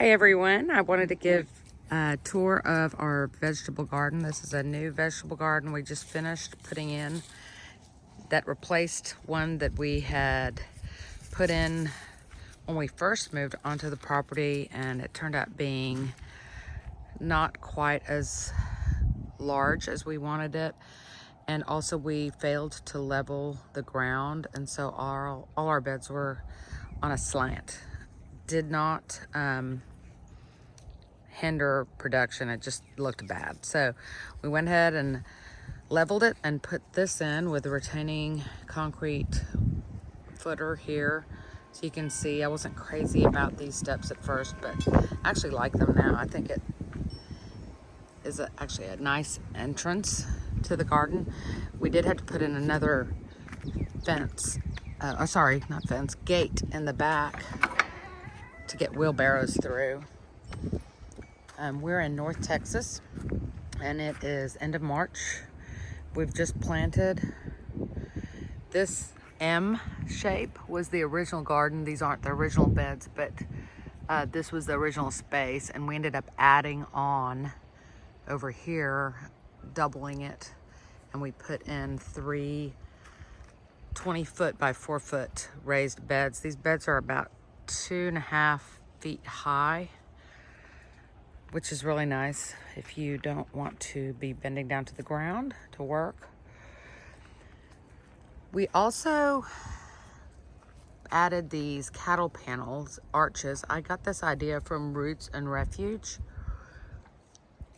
Hi everyone, I wanted to give a tour of our vegetable garden. This is a new vegetable garden we just finished putting in that replaced one that we had put in when we first moved onto the property, and it turned out being not quite as large as we wanted it. And also we failed to level the ground, and so all our beds were on a slant. Did not hinder production, it just looked bad. So we went ahead and leveled it and put this in with a retaining concrete footer here. So you can see I wasn't crazy about these steps at first, but I actually like them now. I think it is actually a nice entrance to the garden. We did have to put in another fence, sorry, not fence, gate in the back to get wheelbarrows through. We're in North Texas, and it is end of March. We've just planted. This M shape was the original garden. These aren't the original beds, but this was the original space, and we ended up adding on over here, doubling it, and we put in 3 20-foot by 4-foot raised beds. These beds are about 2.5 feet high, which is really nice if you don't want to be bending down to the ground to work. We also added these cattle panels, arches. I got this idea from Roots and Refuge,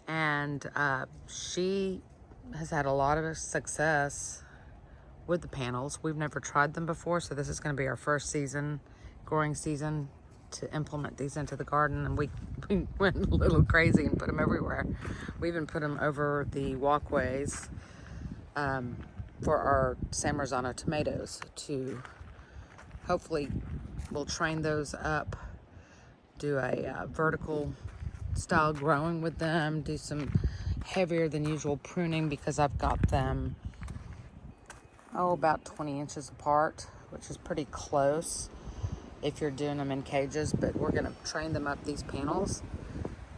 and she has had a lot of success with the panels. We've never tried them before, so this is going to be our first growing season to implement these into the garden, and we went a little crazy and put them everywhere. We even put them over the walkways for our San Marzano tomatoes to hopefully we'll train those up, do a vertical style growing with them, do some heavier than usual pruning because I've got them about 20 inches apart, which is pretty close if you're doing them in cages. But we're gonna train them up these panels.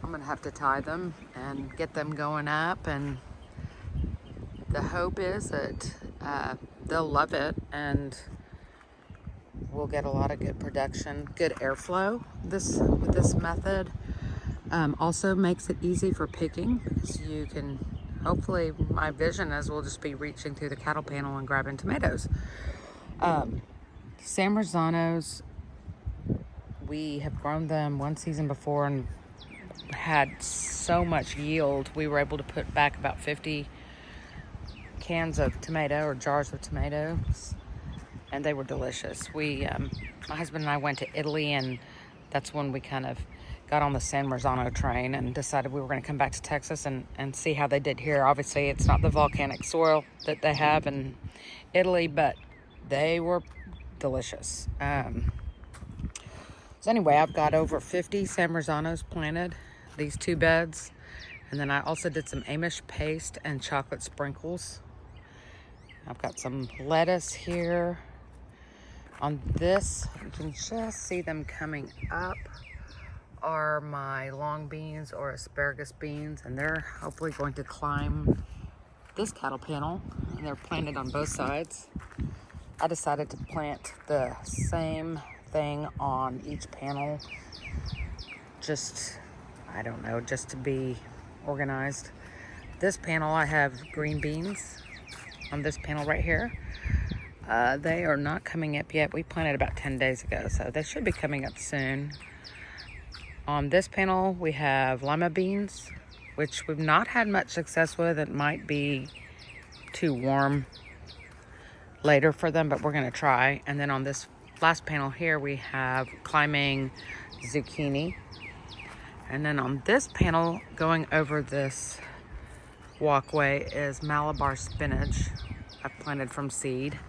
I'm gonna have to tie them and get them going up, and the hope is that they'll love it and we'll get a lot of good production, good airflow with this method. Also makes it easy for picking, so you can, hopefully my vision is we'll just be reaching through the cattle panel and grabbing tomatoes. San Marzanos, we have grown them one season before and had so much yield. We were able to put back about 50 cans of tomato or jars of tomatoes, and they were delicious. My husband and I went to Italy, and that's when we kind of got on the San Marzano train and decided we were going to come back to Texas and see how they did here. Obviously, it's not the volcanic soil that they have in Italy, but they were delicious. So anyway, I've got over 50 San Marzanos planted, these 2 beds. And then I also did some Amish paste and chocolate sprinkles. I've got some lettuce here. On this, you can just see them coming up, are my long beans or asparagus beans, and they're hopefully going to climb this cattle panel, and they're planted on both sides. I decided to plant the same thing on each panel, just, I don't know, just to be organized. This panel, I have green beans on this panel right here. They are not coming up yet. We planted about 10 days ago, so they should be coming up soon. On this panel, we have lima beans, which we've not had much success with. It might be too warm later for them, but we're gonna try. And then on this last panel here, we have climbing zucchini. And then on this panel, going over this walkway, is Malabar spinach I've planted from seed.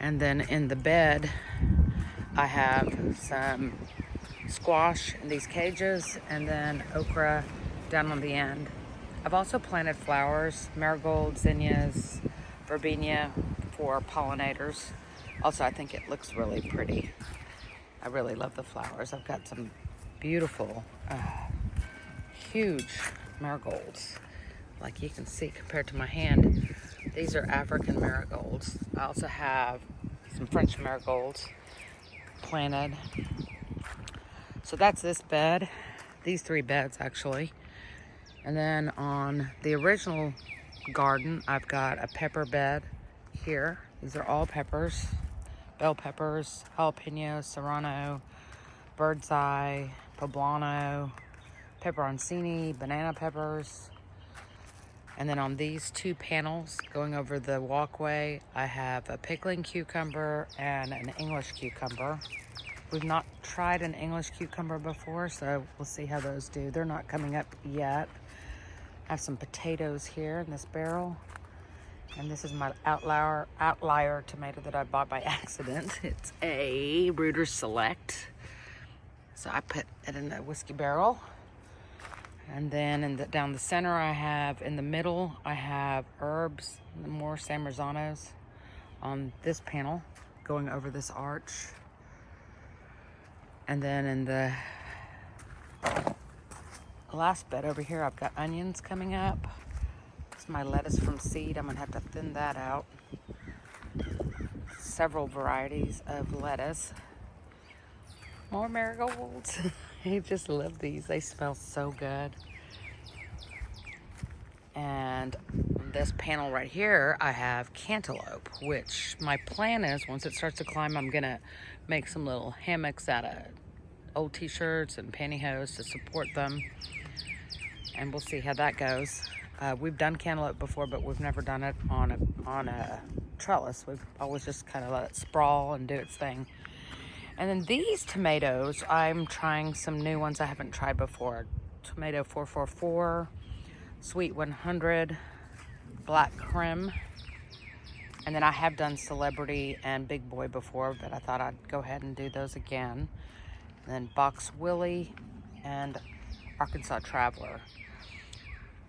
And then in the bed, I have some squash in these cages, and then okra down on the end. I've also planted flowers, marigold, zinnias, verbena for pollinators. Also, I think it looks really pretty. I really love the flowers. I've got some beautiful, huge marigolds. Like you can see compared to my hand, these are African marigolds. I also have some French marigolds planted. So that's this bed, these 3 beds actually. And then on the original garden, I've got a pepper bed here. These are all peppers, bell peppers, jalapeno, serrano, bird's eye, poblano, peperoncini, banana peppers. And then on these 2 panels going over the walkway, I have a pickling cucumber and an English cucumber. We've not tried an English cucumber before, so we'll see how those do. They're not coming up yet. I have some potatoes here in this barrel. And this is my outlier tomato that I bought by accident. It's a Rooter's Select. So I put it in a whiskey barrel. And then down the center in the middle, I have herbs, more San Marzanos on this panel going over this arch. And then in the last bed over here, I've got onions coming up. It's my lettuce from seed. I'm gonna have to thin that out. Several varieties of lettuce. More marigolds. I just love these. They smell so good. And on this panel right here, I have cantaloupe, which my plan is once it starts to climb, I'm gonna make some little hammocks out of old t-shirts and pantyhose to support them. And we'll see how that goes. We've done cantaloupe before, but we've never done it on a trellis. We've always just kind of let it sprawl and do its thing. And then these tomatoes, I'm trying some new ones I haven't tried before. Tomato 444, Sweet 100, Black Creme. And then I have done Celebrity and Big Boy before, but I thought I'd go ahead and do those again. And then Box Willie and Arkansas Traveler.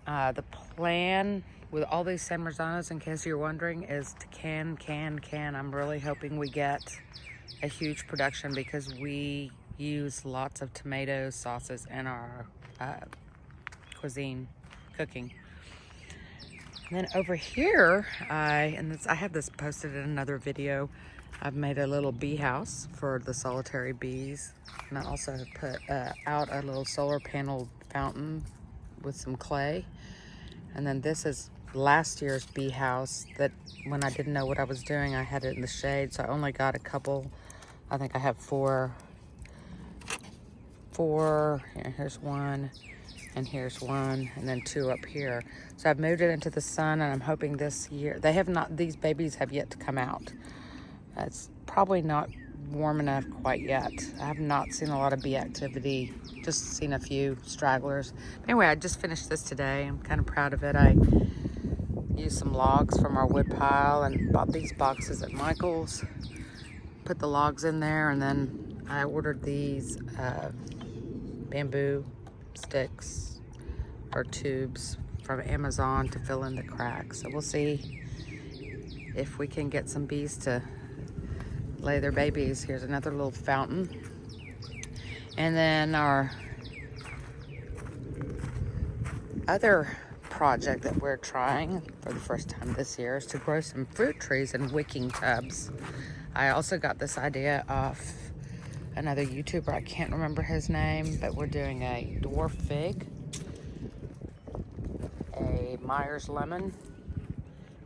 The plan with all these San Marzanos, in case you're wondering, is to can. I'm really hoping we get a huge production because we use lots of tomatoes, sauces in our cuisine cooking. And then over here, I have this posted in another video. I've made a little bee house for the solitary bees. And I also have put out a little solar panel fountain with some clay. And then this is last year's bee house that when I didn't know what I was doing, I had it in the shade. So I only got a couple. I think I have four. Here's one, and here's one, and then 2 up here. So I've moved it into the sun, and I'm hoping this year, these babies have yet to come out. It's probably not warm enough quite yet. I have not seen a lot of bee activity, just seen a few stragglers. Anyway, I just finished this today. I'm kind of proud of it. I used some logs from our wood pile and bought these boxes at Michael's, put the logs in there, and then I ordered these bamboo sticks or tubes from Amazon to fill in the cracks. So we'll see if we can get some bees to lay their babies. Here's another little fountain. And then our other project that we're trying for the first time this year is to grow some fruit trees in wicking tubs. I also got this idea off another YouTuber. I can't remember his name, but we're doing a dwarf fig, a Myers lemon,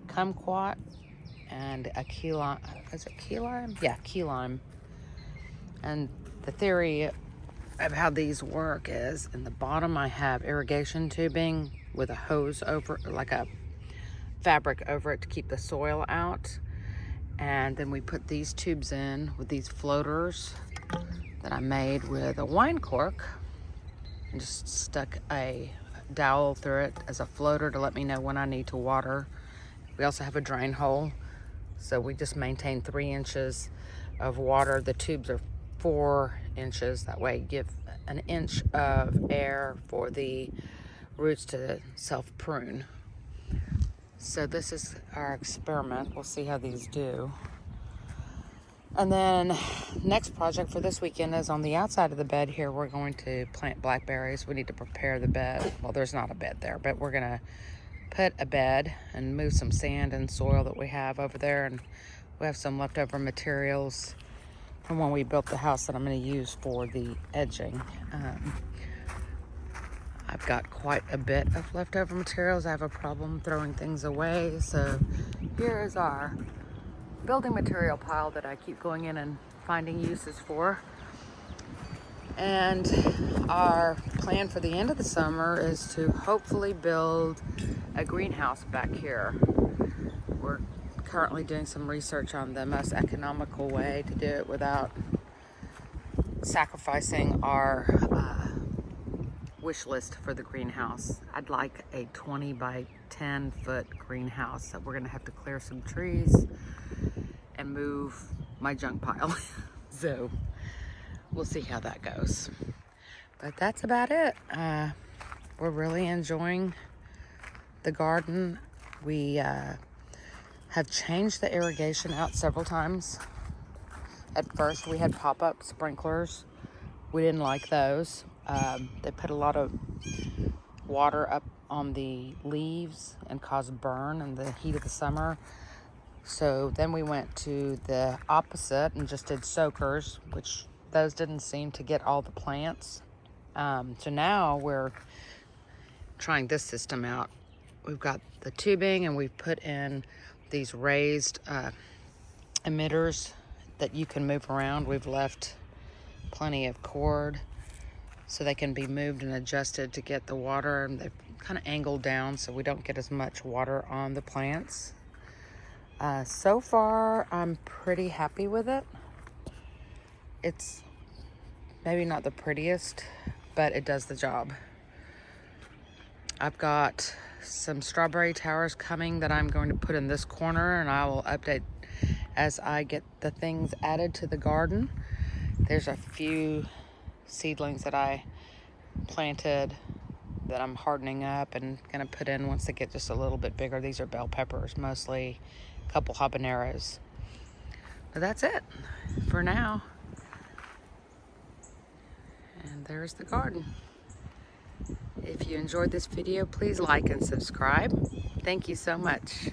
kumquat, and a key lime. Is it key lime? Yeah, key lime. And the theory of how these work is in the bottom I have irrigation tubing with a hose over, like a fabric over it to keep the soil out. And then we put these tubes in with these floaters that I made with a wine cork and just stuck a dowel through it as a floater to let me know when I need to water. We also have a drain hole, so we just maintain 3 inches of water. The tubes are 4 inches, that way give an inch of air for the roots to self-prune. So this is our experiment. We'll see how these do. And then next project for this weekend is on the outside of the bed here. We're going to plant blackberries. We need to prepare the bed. Well, there's not a bed there, but we're gonna put a bed and move some sand and soil that we have over there. And we have some leftover materials from when we built the house that I'm gonna use for the edging. I've got quite a bit of leftover materials. I have a problem throwing things away. So here is our building material pile that I keep going in and finding uses for. And our plan for the end of the summer is to hopefully build a greenhouse back here. We're currently doing some research on the most economical way to do it without sacrificing our wish list for the greenhouse. I'd like a 20 by 10 foot greenhouse. So we're gonna have to clear some trees and move my junk pile. So we'll see how that goes. But that's about it. We're really enjoying the garden. We have changed the irrigation out several times. At first we had pop-up sprinklers. We didn't like those. They put a lot of water up on the leaves and caused burn in the heat of the summer. So then we went to the opposite and just did soakers, which those didn't seem to get all the plants. So now we're trying this system out. We've got the tubing and we've put in these raised emitters that you can move around. We've left plenty of cord so they can be moved and adjusted to get the water, and they've kind of angled down so we don't get as much water on the plants. So far, I'm pretty happy with it. It's maybe not the prettiest, but it does the job. I've got some strawberry towers coming that I'm going to put in this corner, and I will update as I get the things added to the garden. There's a few seedlings that I planted that I'm hardening up and gonna put in once they get just a little bit bigger. These are bell peppers, mostly a couple habaneros. But that's it for now. And there's the garden. If you enjoyed this video, please like and subscribe. Thank you so much.